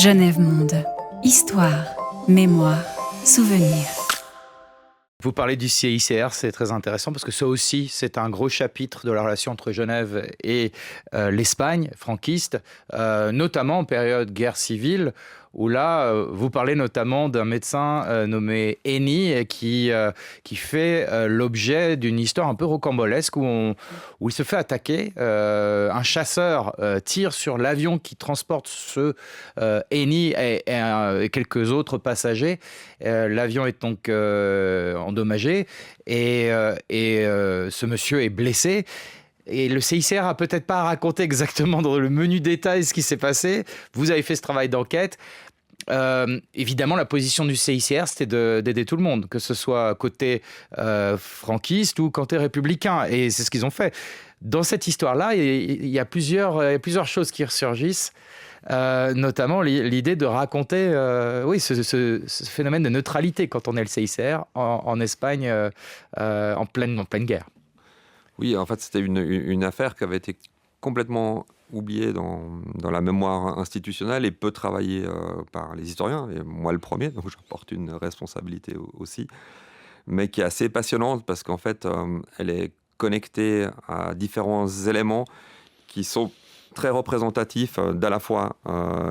Genève Monde. Histoire, mémoire, souvenir. Vous parlez du CICR, c'est très intéressant parce que ça aussi, c'est un gros chapitre de la relation entre Genève et l'Espagne franquiste, notamment en période guerre civile, où là, vous parlez notamment d'un médecin nommé Eni qui fait l'objet d'une histoire un peu rocambolesque où il se fait attaquer. Un chasseur tire sur l'avion qui transporte ce Eni et quelques autres passagers. L'avion est donc endommagé et ce monsieur est blessé. Et le CICR a peut-être pas raconté exactement dans le menu détail ce qui s'est passé. Vous avez fait ce travail d'enquête. Évidemment, la position du CICR, c'était d'aider tout le monde, que ce soit côté franquiste ou côté républicain. Et c'est ce qu'ils ont fait. Dans cette histoire-là, il y a plusieurs choses qui ressurgissent. Notamment l'idée de raconter ce phénomène de neutralité quand on est le CICR en Espagne en pleine guerre. Oui, en fait, c'était une affaire qui avait été complètement oubliée dans la mémoire institutionnelle et peu travaillée par les historiens, et moi le premier, donc j'en porte une responsabilité aussi, mais qui est assez passionnante parce qu'en fait, elle est connectée à différents éléments qui sont très représentatifs d'à la fois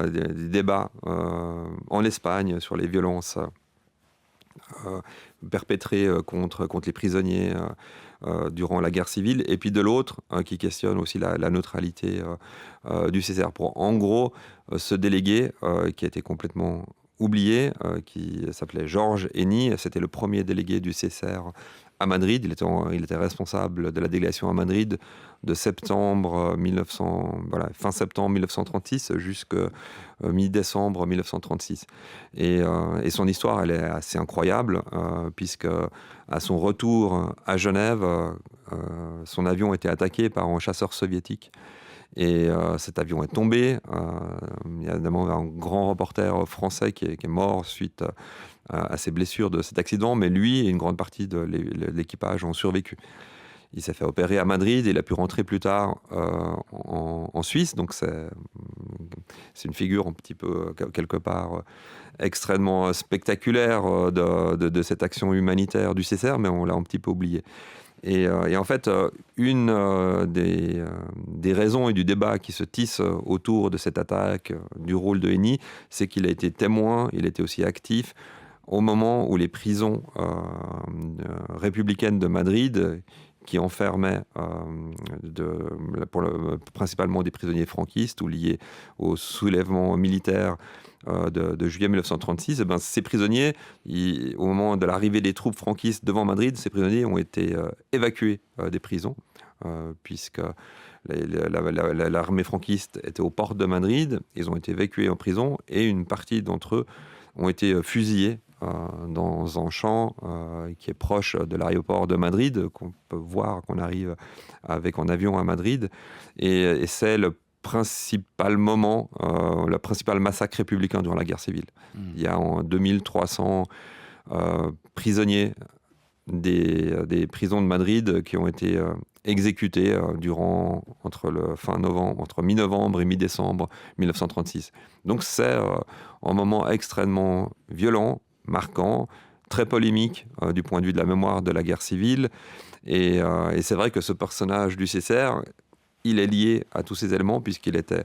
des débats en Espagne sur les violences perpétrées contre les prisonniers durant la guerre civile, et puis de l'autre, qui questionne aussi la neutralité du CICR. Pour en gros, ce délégué qui a été complètement oublié, qui s'appelait Georges Eni, c'était le premier délégué du CICR à Madrid. Il était responsable de la délégation à Madrid de fin septembre 1936 jusqu'à mi-décembre 1936. Et son histoire, elle est assez incroyable, puisque à son retour à Genève, son avion a été attaqué par un chasseur soviétique. Et cet avion est tombé. Il y a évidemment un grand reporter français qui est mort suite à ses blessures de cet accident, mais lui et une grande partie de l'équipage ont survécu. Il s'est fait opérer à Madrid et il a pu rentrer plus tard en Suisse. Donc c'est une figure un petit peu, quelque part, extrêmement spectaculaire de cette action humanitaire du CICR, mais on l'a un petit peu oublié. Et en fait, une des raisons et du débat qui se tisse autour de cette attaque, du rôle de Eni, c'est qu'il a été témoin, il était aussi actif au moment où les prisons républicaines de Madrid, qui enfermaient principalement des prisonniers franquistes ou liés au soulèvement militaire de juillet 1936, ces prisonniers, au moment de l'arrivée des troupes franquistes devant Madrid, ces prisonniers ont été évacués des prisons, puisque l'armée franquiste était aux portes de Madrid. Ils ont été évacués en prison et une partie d'entre eux ont été fusillés dans un champ qui est proche de l'aéroport de Madrid, qu'on peut voir qu'on arrive avec un avion à Madrid. Et c'est le principal moment, le principal massacre républicain durant la guerre civile. Il y a 2300 prisonniers des prisons de Madrid qui ont été exécutés entre mi-novembre et mi-décembre 1936. Donc c'est un moment extrêmement violent, marquant, très polémique du point de vue de la mémoire de la guerre civile. Et c'est vrai que ce personnage du CICR, il est lié à tous ces éléments puisqu'il était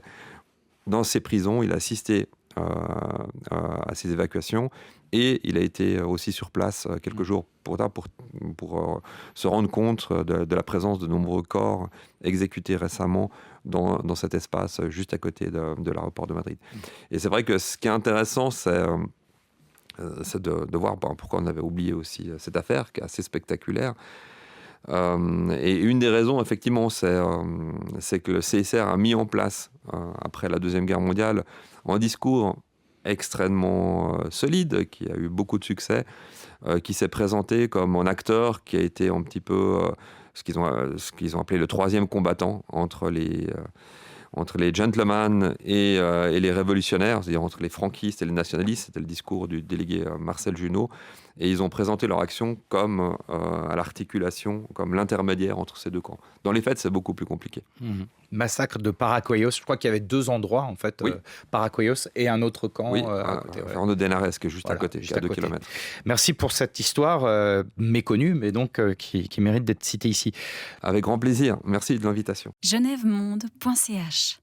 dans ces prisons, il a assisté à ces évacuations et il a été aussi sur place quelques jours pour se rendre compte de la présence de nombreux corps exécutés récemment dans cet espace juste à côté de l'aéroport de Madrid. Et c'est vrai que ce qui est intéressant, c'est de voir pourquoi on avait oublié aussi cette affaire qui est assez spectaculaire. Et une des raisons, effectivement, c'est que le CICR a mis en place, après la Deuxième Guerre mondiale, un discours extrêmement solide, qui a eu beaucoup de succès, qui s'est présenté comme un acteur qui a été un petit peu ce qu'ils ont appelé le troisième combattant entre les gentlemen et les révolutionnaires, c'est-à-dire entre les franquistes et les nationalistes. C'était le discours du délégué Marcel Junot. Et ils ont présenté leur action comme à l'articulation, comme l'intermédiaire entre ces deux camps. Dans les faits, c'est beaucoup plus compliqué. Massacre de Paracuellos. Je crois qu'il y avait 2 endroits, en fait, Oui. Paracuellos et un autre camp Oui, à côté. Ouais. Fernando de Henares, qui est juste Voilà, à côté, juste qui est à à 2 côté. kilomètres. Merci pour cette histoire méconnue, mais donc qui mérite d'être citée ici. Avec grand plaisir. Merci de l'invitation. genèvemonde.ch